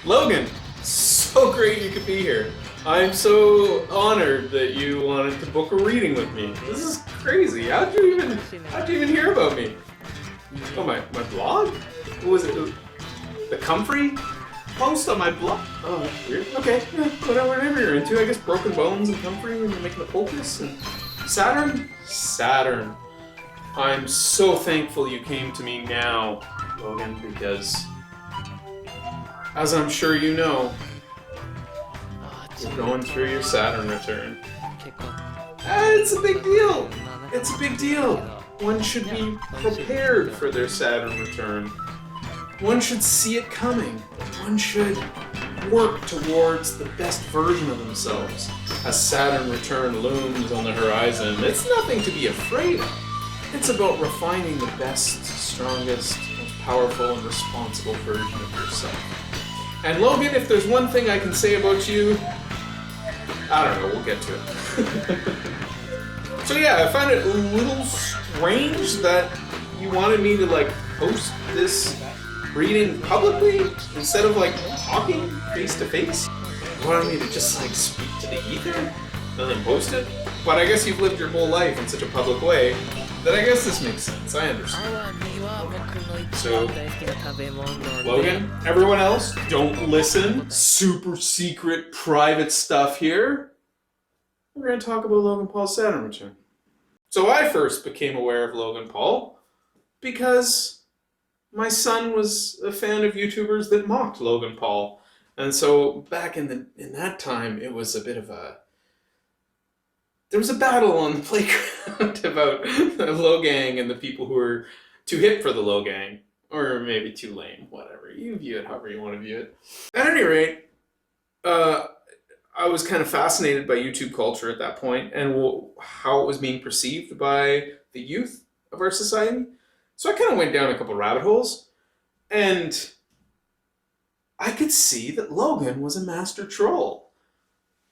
Logan, so great you could be here. I'm so honored that you wanted to book a reading with me. This is crazy. How'd you even hear about me? Oh, my blog? What was it? The Comfrey post on my blog? Oh, that's weird. Okay, yeah, whatever you're into. I guess Broken Bones and Comfrey and making the poultice and Saturn? Saturn. I'm so thankful you came to me now, Logan, because as I'm sure you know, you're going through your Saturn return. It's a big deal. It's a big deal. One should be prepared for their Saturn return. One should see it coming. One should work towards the best version of themselves. As Saturn return looms on the horizon, it's nothing to be afraid of. It's about refining the best, strongest, most powerful, and responsible version of yourself. And Logan, if there's one thing I can say about you, I don't know, we'll get to it. So yeah, I find it a little strange that you wanted me to post this reading publicly instead of talking face to face. You wanted me to just speak to the ether and then post it. But I guess you've lived your whole life in such a public way that I guess this makes sense. I understand. So, Logan, everyone else, don't listen. Super secret, private stuff here. We're going to talk about Logan Paul's Saturn return. So I first became aware of Logan Paul because my son was a fan of YouTubers that mocked Logan Paul. And so back in that time, it was a bit of there was a battle on the playground about the Logang and the people who were too hip for the Logang. Or maybe too lame, whatever. You view it however you want to view it. At any rate, I was kind of fascinated by YouTube culture at that point and how it was being perceived by the youth of our society. So I kind of went down a couple rabbit holes, and I could see that Logan was a master troll.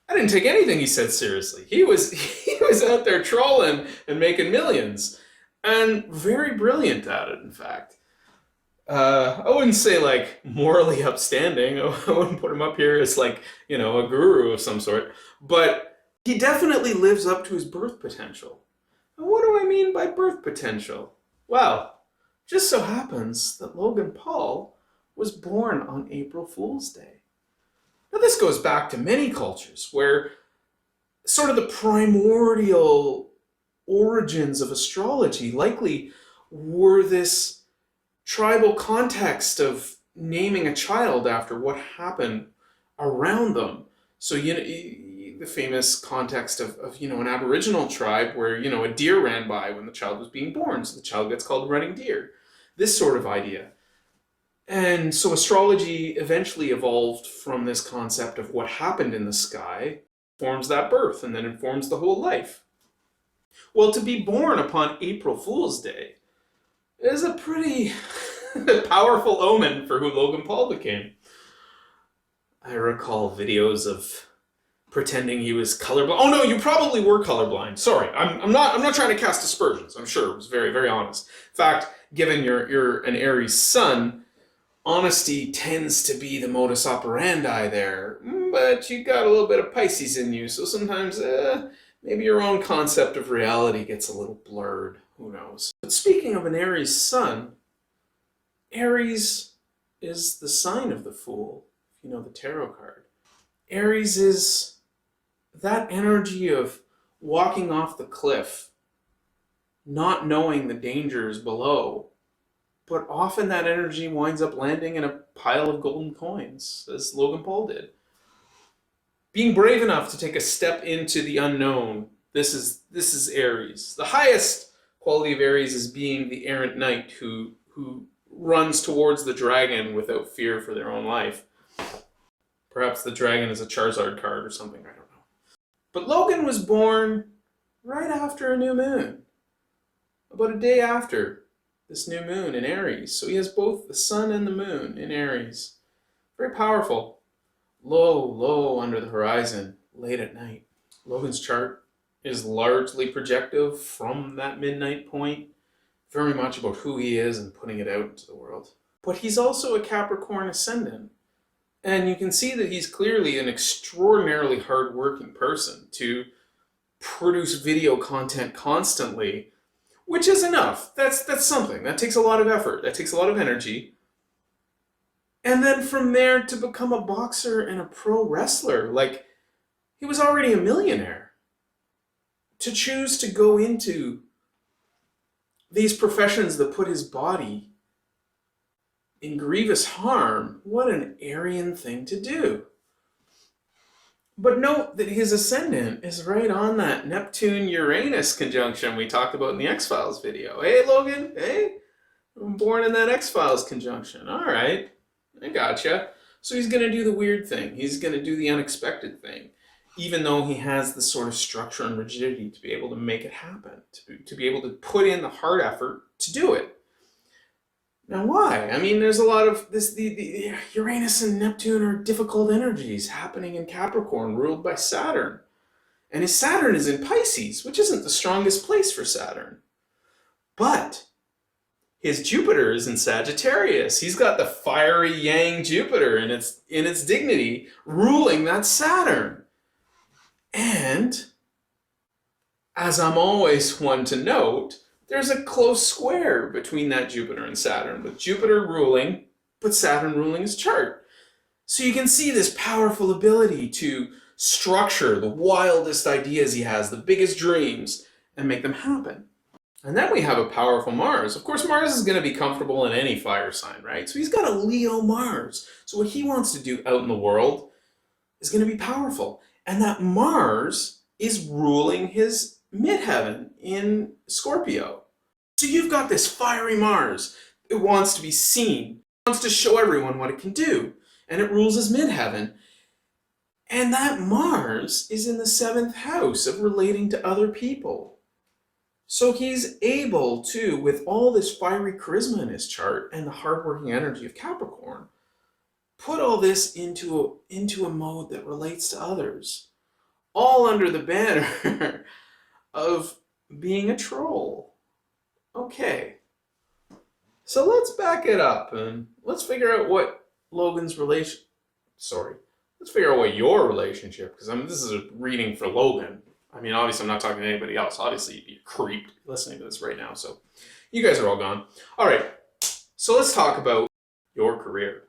I didn't take anything he said seriously. He was out there trolling and making millions, and very brilliant at it, in fact. I wouldn't say morally upstanding. I wouldn't put him up here as a guru of some sort. But he definitely lives up to his birth potential. And what do I mean by birth potential? Well, just so happens that Logan Paul was born on April Fool's Day. Now this goes back to many cultures where sort of the primordial origins of astrology likely were this tribal context of naming a child after what happened around them. So, the famous context of an Aboriginal tribe where, a deer ran by when the child was being born, so the child gets called running deer. This sort of idea. And so astrology eventually evolved from this concept of what happened in the sky, forms that birth, and then informs the whole life. Well, to be born upon April Fool's Day is a pretty powerful omen for who Logan Paul became. I recall videos of pretending he was colorblind. Oh no, you probably were colorblind. Sorry, I'm not trying to cast aspersions. I'm sure it was very, very honest. In fact, given you're an Aries sun, honesty tends to be the modus operandi there. But you got a little bit of Pisces in you, so sometimes maybe your own concept of reality gets a little blurred. Who knows? But speaking of an Aries sun, Aries is the sign of the Fool, if you know the tarot card. Aries is that energy of walking off the cliff, not knowing the dangers below, but often that energy winds up landing in a pile of golden coins, as Logan Paul did. Being brave enough to take a step into the unknown, this is Aries. The highest quality of Aries is being the errant knight who runs towards the dragon without fear for their own life. Perhaps the dragon is a Charizard card or something, I don't know. But Logan was born right after a new moon. About a day after this new moon in Aries. So he has both the sun and the moon in Aries. Very powerful. Low under the horizon, late at night. Logan's chart is largely projective from that midnight point, very much about who he is and putting it out into the world. But he's also a Capricorn ascendant, And you can see that he's clearly an extraordinarily hardworking person to produce video content constantly, which is enough. That's something. That takes a lot of effort. That takes a lot of energy. And then from there to become a boxer and a pro wrestler, like he was already a millionaire. To choose to go into these professions that put his body in grievous harm, what an Aryan thing to do. But note that his ascendant is right on that Neptune-Uranus conjunction we talked about in the X-Files video. Hey, Logan, hey, I'm born in that X-Files conjunction. All right, I gotcha. So he's going to do the weird thing. He's going to do the unexpected thing, even though he has the sort of structure and rigidity to be able to make it happen, to be able to put in the hard effort to do it. Now, why? I mean, there's a lot of this. The Uranus and Neptune are difficult energies happening in Capricorn, ruled by Saturn. And his Saturn is in Pisces, which isn't the strongest place for Saturn. But his Jupiter is in Sagittarius. He's got the fiery yang Jupiter in its dignity, ruling that Saturn. And, as I'm always one to note, there's a close square between that Jupiter and Saturn, with Jupiter ruling, but Saturn ruling his chart. So you can see this powerful ability to structure the wildest ideas he has, the biggest dreams, and make them happen. And then we have a powerful Mars. Of course, Mars is going to be comfortable in any fire sign, right? So he's got a Leo Mars. So what he wants to do out in the world is going to be powerful. And that Mars is ruling his midheaven in Scorpio. So you've got this fiery Mars. It wants to be seen. It wants to show everyone what it can do. And it rules his midheaven. And that Mars is in the 7th house of relating to other people. So he's able to, with all this fiery charisma in his chart and the hardworking energy of Capricorn, put all this into a mode that relates to others. All under the banner of being a troll. Okay. So let's back it up and let's figure out what Logan's let's figure out what your relationship, because this is a reading for Logan. I mean, obviously I'm not talking to anybody else. Obviously you'd be creeped listening to this right now. So you guys are all gone. All right. So let's talk about your career.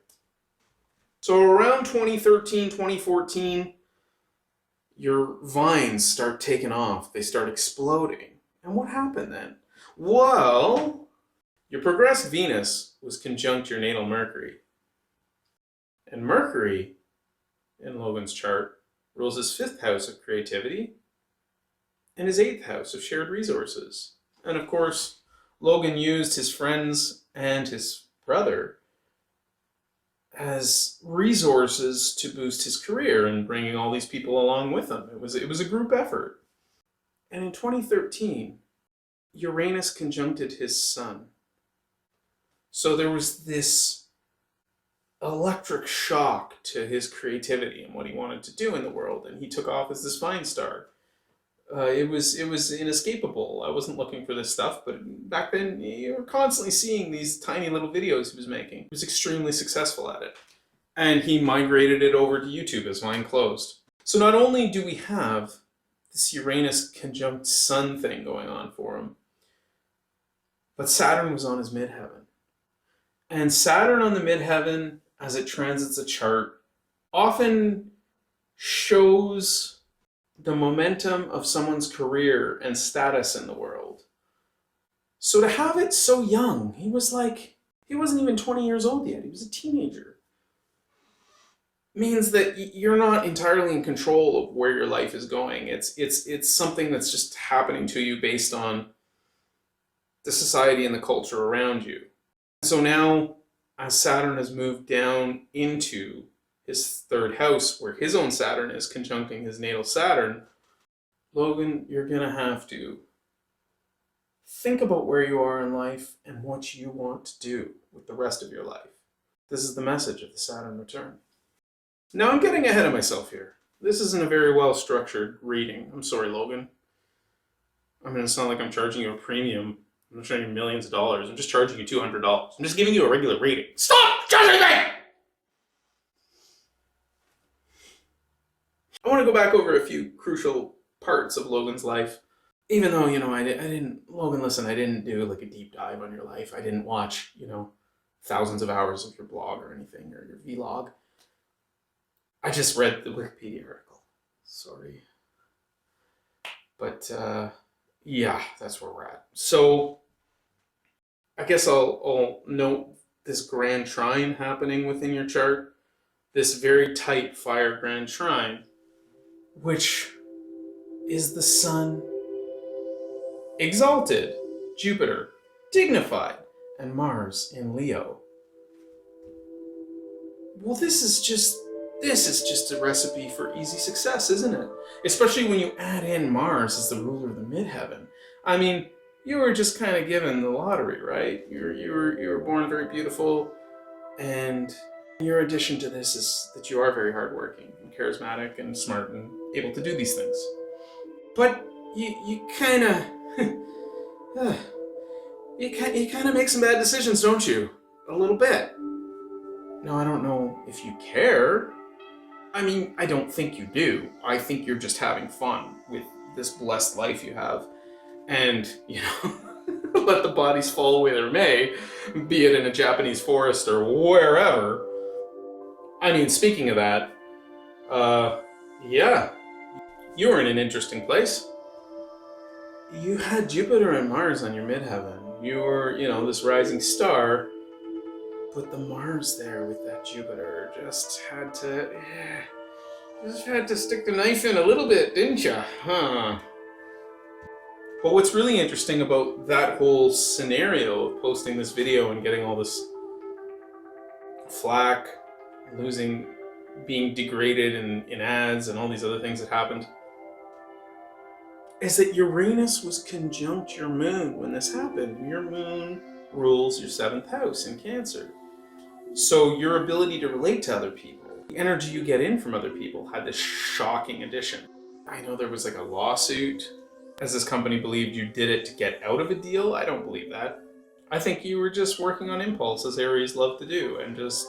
So around 2013, 2014, your vines start taking off. They start exploding. And what happened then? Well, your progressed Venus was conjunct your natal Mercury. And Mercury, in Logan's chart, rules his 5th house of creativity and his 8th house of shared resources. And of course, Logan used his friends and his brother as resources to boost his career and bringing all these people along with him. It was a group effort. And in 2013, Uranus conjuncted his sun. So there was this electric shock to his creativity and what he wanted to do in the world, and he took off as this fine star. It was inescapable. I wasn't looking for this stuff, but back then you were constantly seeing these tiny little videos he was making. He was extremely successful at it. And he migrated it over to YouTube as Vine closed. So not only do we have this Uranus conjunct Sun thing going on for him, but Saturn was on his midheaven. And Saturn on the midheaven, as it transits a chart, often shows the momentum of someone's career and status in the world. So to have it so young, he wasn't even 20 years old yet, he was a teenager, means that you're not entirely in control of where your life is going. It's something that's just happening to you based on the society and the culture around you. So now, as Saturn has moved down into his 3rd house, where his own Saturn is conjuncting his natal Saturn, Logan, you're going to have to think about where you are in life and what you want to do with the rest of your life. This is the message of the Saturn Return. Now, I'm getting ahead of myself here. This isn't a very well-structured reading. I'm sorry, Logan. I mean, it's not like I'm charging you a premium. I'm not charging you millions of dollars. I'm just charging you $200. I'm just giving you a regular reading. Stop charging me! want to go back over a few crucial parts of Logan's life. Even though, I didn't, Logan, listen, I didn't do like a deep dive on your life. I didn't watch, thousands of hours of your blog or anything, or your vlog. I just read the Wikipedia article. Sorry. But, yeah, that's where we're at. So, I guess I'll note this grand trine happening within your chart. This very tight fire grand trine, which is the sun exalted, Jupiter dignified, and Mars in Leo. Well, this is just a recipe for easy success, isn't it? Especially when you add in Mars as the ruler of the midheaven. I mean, you were just kind of given the lottery, right? You were born very beautiful, and your addition to this is that you are very hardworking and charismatic and smart and able to do these things. But you kind of you kind of make some bad decisions, don't you? A little bit. Now, I don't know if you care. I mean, I don't think you do. I think you're just having fun with this blessed life you have. And, let the bodies fall where they may, be it in a Japanese forest or wherever. I mean, speaking of that, yeah, you were in an interesting place. You had Jupiter and Mars on your midheaven. You were, this rising star, but the Mars there with that Jupiter just had to stick the knife in a little bit, didn't you? Huh? But what's really interesting about that whole scenario of posting this video and getting all this flack, being degraded in ads and all these other things that happened, is that Uranus was conjunct your moon when this happened. Your moon rules your 7th house in Cancer. So your ability to relate to other people, the energy you get in from other people, had this shocking addition. I know there was like a lawsuit, as this company believed you did it to get out of a deal. I don't believe that. I think you were just working on impulse, as Aries love to do, and just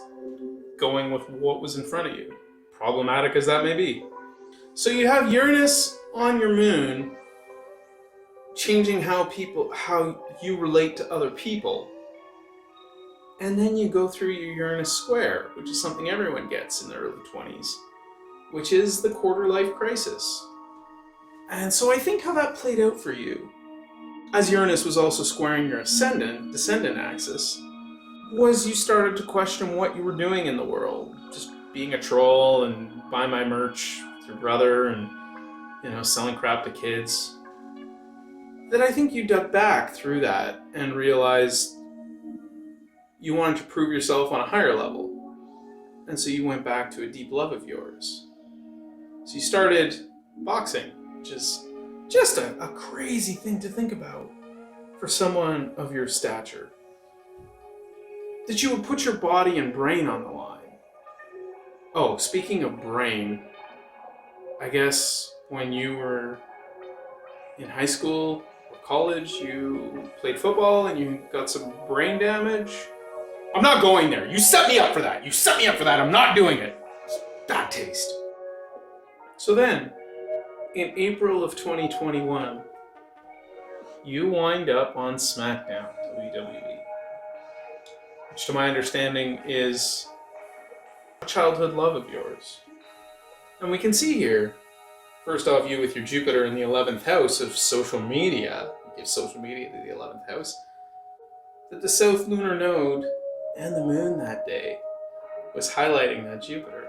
going with what was in front of you, problematic as that may be. So you have Uranus on your moon, changing how you relate to other people. And then you go through your Uranus square, which is something everyone gets in their early 20s, which is the quarter life crisis. And so I think how that played out for you, as Uranus was also squaring your descendant axis, was you started to question what you were doing in the world. Just being a troll and buy my merch with your brother and, selling crap to kids. That I think you dug back through that and realized you wanted to prove yourself on a higher level. And so you went back to a deep love of yours. So you started boxing, which is just a crazy thing to think about for someone of your stature. That you would put your body and brain on the line. Oh, speaking of brain, I guess when you were in high school or college, you played football and you got some brain damage. I'm not going there. You set me up for that. I'm not doing it. It's bad taste. So then, in April of 2021, you wind up on SmackDown, WWE, which to my understanding is a childhood love of yours. And we can see here, first off, you with your Jupiter in the 11th house of social media, you give social media to the 11th house, that the South Lunar Node and the moon that day was highlighting that Jupiter.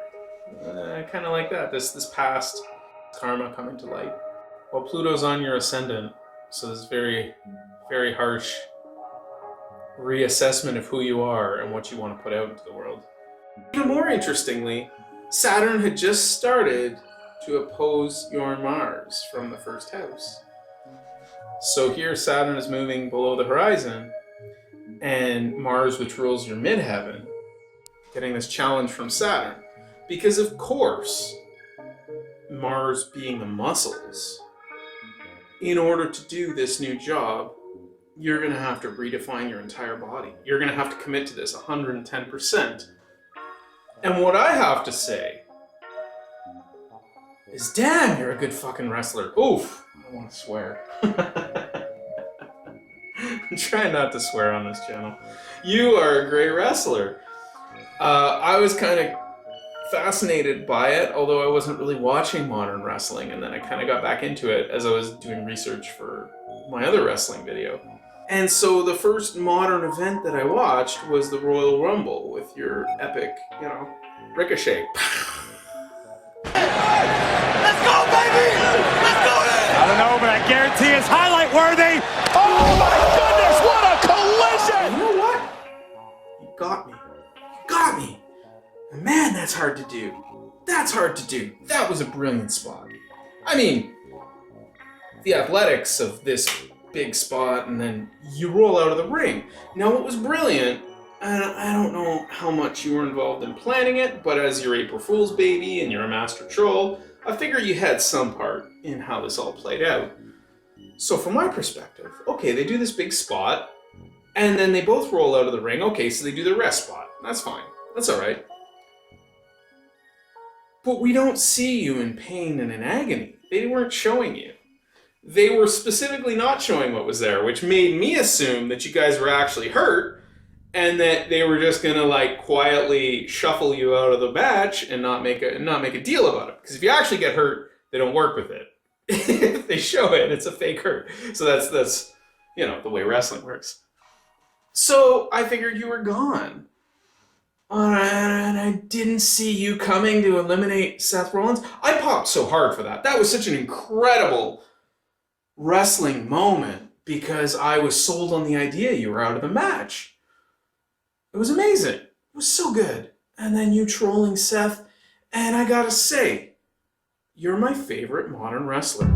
I kind of like that, this past karma coming to light. While Pluto's on your ascendant, so this very, very harsh reassessment of who you are and what you want to put out into the world. Even more interestingly, Saturn had just started to oppose your Mars from the 1st house. So here Saturn is moving below the horizon, and Mars, which rules your midheaven, getting this challenge from Saturn. Because of course, Mars being the muscles, in order to do this new job, you're going to have to redefine your entire body. You're going to have to commit to this 110%. And what I have to say is, damn, you're a good fucking wrestler. Oof, I want to swear. I'm trying not to swear on this channel. You are a great wrestler. I was kind of fascinated by it, although I wasn't really watching modern wrestling, and then I kind of got back into it as I was doing research for my other wrestling video. And so the first modern event that I watched was the Royal Rumble with your epic, Ricochet. Let's go, baby! Let's go! I don't know, but I guarantee it's highlight worthy. Oh my goodness, what a collision! You know what? You got me. You got me. And man, that's hard to do. That's hard to do. That was a brilliant spot. I mean, the athletics of this big spot, and then you roll out of the ring. Now, what was brilliant, and I don't know how much you were involved in planning it, but as your April Fool's baby and you're a master troll, I figure you had some part in how this all played out. So from my perspective, okay, they do this big spot, and then they both roll out of the ring. Okay, so they do the rest spot. That's fine. That's all right. But we don't see you in pain and in agony. They weren't showing you. They were specifically not showing what was there, which made me assume that you guys were actually hurt, and that they were just gonna like quietly shuffle you out of the match and not make a deal about it. Because if you actually get hurt, they don't work with it. If they show it, it's a fake hurt. So that's the way wrestling works. So I figured you were gone. And I didn't see you coming to eliminate Seth Rollins. I popped so hard for that. That was such an incredible wrestling moment because I was sold on the idea you were out of the match. It was amazing. It was so good. And then you trolling Seth, and I gotta say, you're my favorite modern wrestler.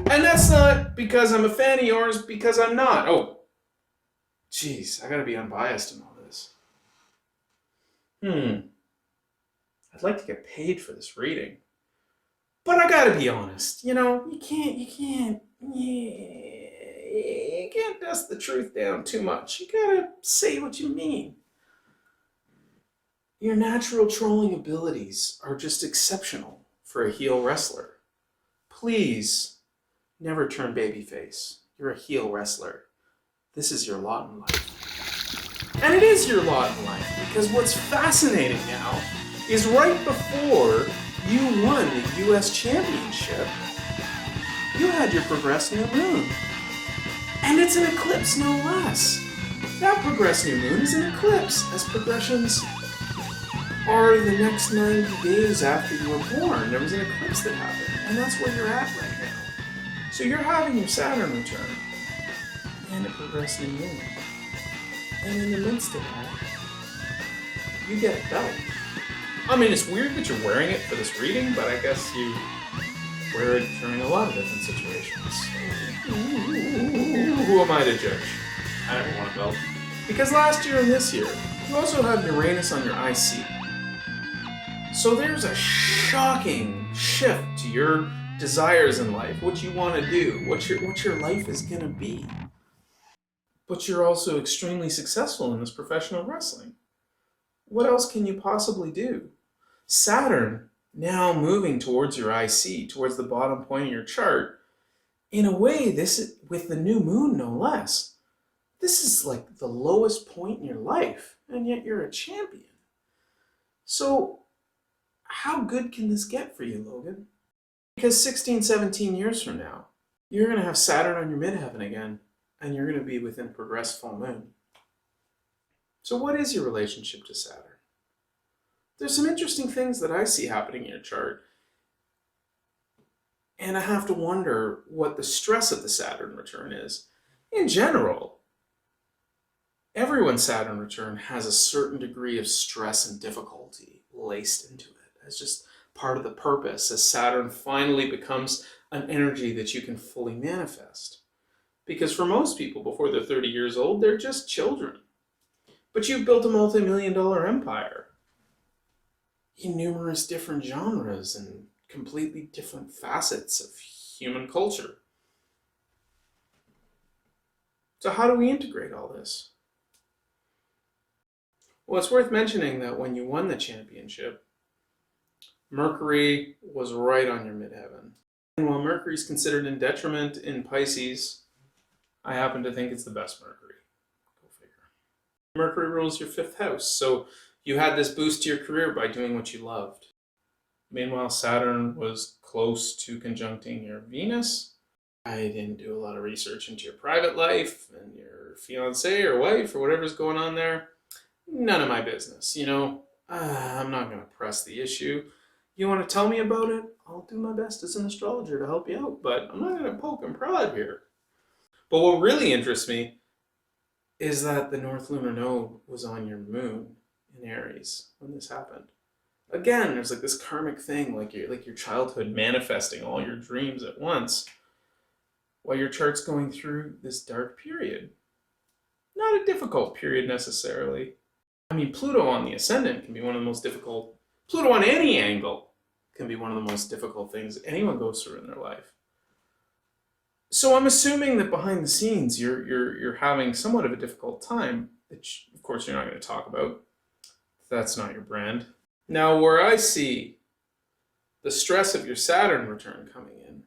And that's not because I'm a fan of yours, because I'm not. Oh, jeez, I gotta be unbiased in all this. I'd like to get paid for this reading. But I gotta be honest, you can't dust the truth down too much. You gotta say what you mean. Your natural trolling abilities are just exceptional for a heel wrestler. Please, never turn babyface. You're a heel wrestler. This is your lot in life. And it is your lot in life, because what's fascinating now is right before you won the US Championship, you had your progressed new moon. And it's an eclipse, no less. That progressed new moon is an eclipse, as progressions are the next 90 days after you were born. There was an eclipse that happened, and that's where you're at right now. So you're having your Saturn return, and a progressed new moon. And in the midst of that, you get a belt. I mean, it's weird that you're wearing it for this reading, but I guess you wear it during a lot of different situations. Who am I to judge? I never want a belt. Because last year and this year, you also had Uranus on your IC. So there's a shocking shift to your desires in life, what you want to do, what your life is going to be. But you're also extremely successful in this professional wrestling. What else can you possibly do? Saturn, now moving towards your IC, towards the bottom point of your chart, in a way, this is, with the new moon no less, this is like the lowest point in your life, and yet you're a champion. So, how good can this get for you, Logan? Because 16, 17 years from now, you're going to have Saturn on your midheaven again, and you're going to be within progressed full moon. So what is your relationship to Saturn? There's some interesting things that I see happening in your chart, and I have to wonder what the stress of the Saturn return is. In general, everyone's Saturn return has a certain degree of stress and difficulty laced into it. It's just part of the purpose as Saturn finally becomes an energy that you can fully manifest. Because for most people, before they're 30 years old, they're just children. But you've built a multi-million-dollar empire in numerous different genres and completely different facets of human culture. So how do we integrate all this? Well, it's worth mentioning that when you won the championship, Mercury was right on your midheaven. And while Mercury is considered in detriment in Pisces, I happen to think it's the best Mercury. Go figure. Mercury rules your 5th house, so you had this boost to your career by doing what you loved. Meanwhile, Saturn was close to conjuncting your Venus. I didn't do a lot of research into your private life and your fiance or wife or whatever's going on there. None of my business, I'm not going to press the issue. You want to tell me about it? I'll do my best as an astrologer to help you out, but I'm not going to poke and prod here. But what really interests me is that the North Lunar Node was on your moon in Aries when this happened. Again, there's like this karmic thing, like your childhood manifesting all your dreams at once while your chart's going through this dark period. Not a difficult period necessarily. I mean, Pluto on the ascendant can be one of the most difficult. Pluto on any angle can be one of the most difficult things anyone goes through in their life. So I'm assuming that behind the scenes, you're having somewhat of a difficult time, which of course you're not going to talk about. That's not your brand. Now, where I see the stress of your Saturn return coming in,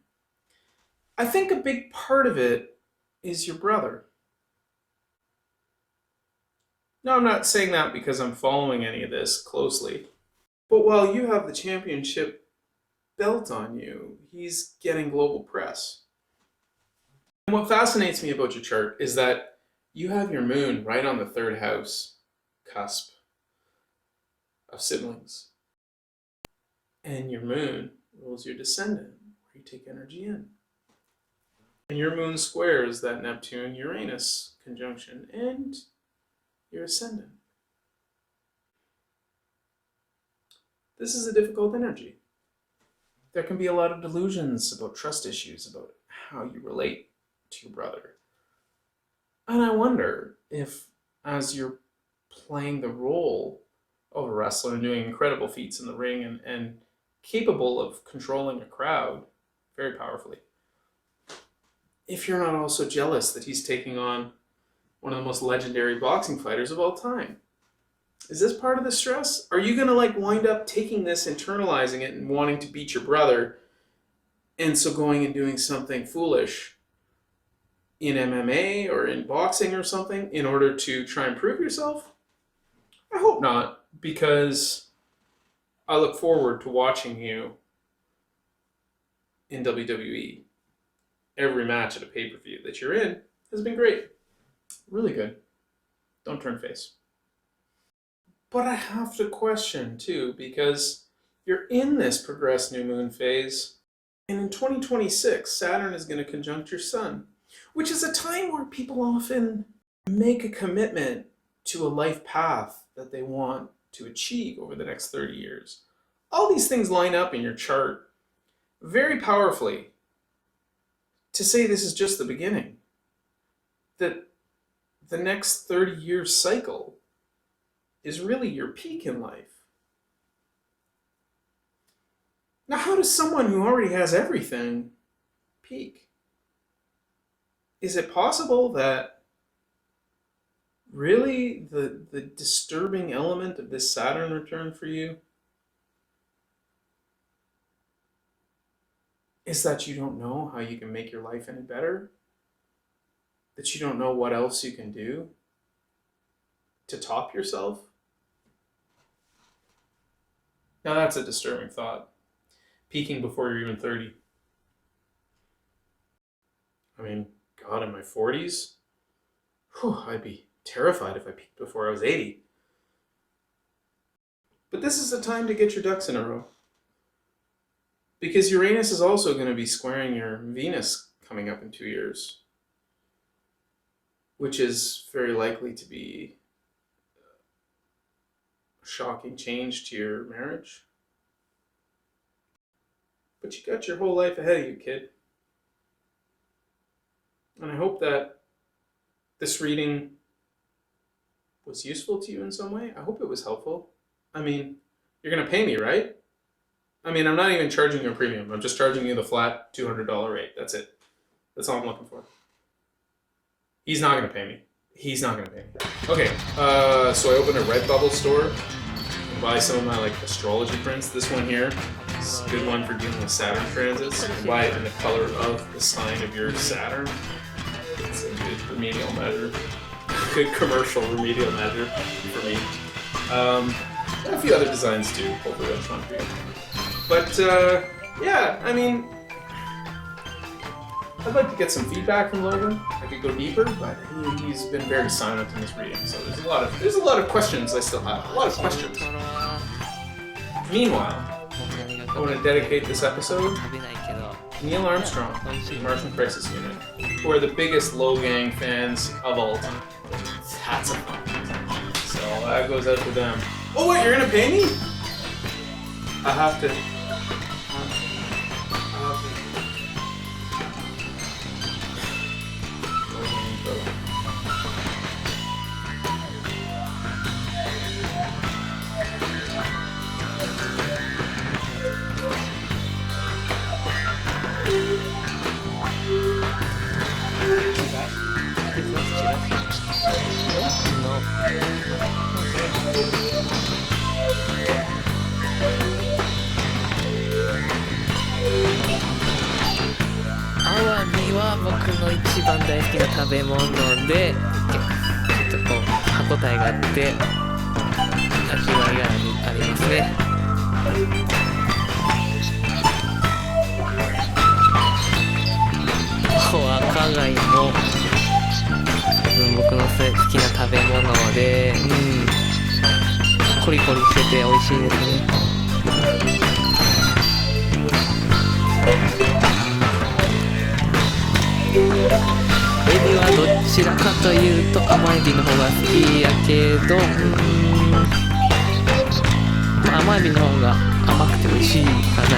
I think a big part of it is your brother. Now, I'm not saying that because I'm following any of this closely, but while you have the championship belt on you, he's getting global press. And what fascinates me about your chart is that you have your moon right on the 3rd house cusp of siblings. And your moon rules your descendant, where you take energy in. And your moon squares that Neptune-Uranus conjunction and your ascendant. This is a difficult energy. There can be a lot of delusions about trust issues, about how you relate to your brother. And I wonder if, as you're playing the role of a wrestler and doing incredible feats in the ring and capable of controlling a crowd very powerfully, if you're not also jealous that he's taking on one of the most legendary boxing fighters of all time. Is this part of the stress? Are you going to wind up taking this, internalizing it, and wanting to beat your brother, and so going and doing something foolish in MMA or in boxing or something in order to try and prove yourself? I hope not, because I look forward to watching you in WWE. Every match at a pay-per-view that you're in has been great. Really good. Don't turn face. But I have to question too, because you're in this progressed new moon phase, and in 2026, Saturn is going to conjunct your sun, which is a time where people often make a commitment to a life path that they want to achieve over the next 30 years. All these things line up in your chart very powerfully to say this is just the beginning. That the next 30-year cycle is really your peak in life. Now, how does someone who already has everything peak? Is it possible that really the disturbing element of this Saturn return for you is that you don't know how you can make your life any better? That you don't know what else you can do to top yourself? Now that's a disturbing thought. Peaking before you're even 30. I mean, God, in my 40s, I'd be terrified if I peaked before I was 80. But this is the time to get your ducks in a row. Because Uranus is also going to be squaring your Venus coming up in 2 years, which is very likely to be a shocking change to your marriage. But you got your whole life ahead of you, kid. And I hope that this reading was useful to you in some way. I hope it was helpful. I mean, you're going to pay me, right? I mean, I'm not even charging you a premium. I'm just charging you the flat $200 rate. That's it. That's all I'm looking for. He's not going to pay me. He's not going to pay me. Okay, so I opened a Redbubble store in buy some of my like astrology prints. This one here is a good one for dealing with Saturn transits. You can buy it in the color of the sign of your Saturn. It's a good remedial measure. Good commercial remedial measure for me. And a few other designs too. Hopefully that's fun for you. But yeah, I mean, I'd like to get some feedback from Logan. I could go deeper, but he's been very silent in this reading. So there's a lot of questions I still have. A lot of questions. Meanwhile, I want to dedicate this episode to Neil Armstrong, the Martian Crisis Unit, who are the biggest Logang fans of all time. That's a fun. So that goes out to them. Oh wait, you're gonna pay me? I have to.僕の一番大好きな食べ物で、ちょっとこう歯応えがあって味わいがありますね。赤貝も僕の好きな食べ物で、コリコリしてて美味しいですね。エビはどちらかというと甘エビの方が好きやけど、甘エビの方が甘くて美味しいかな。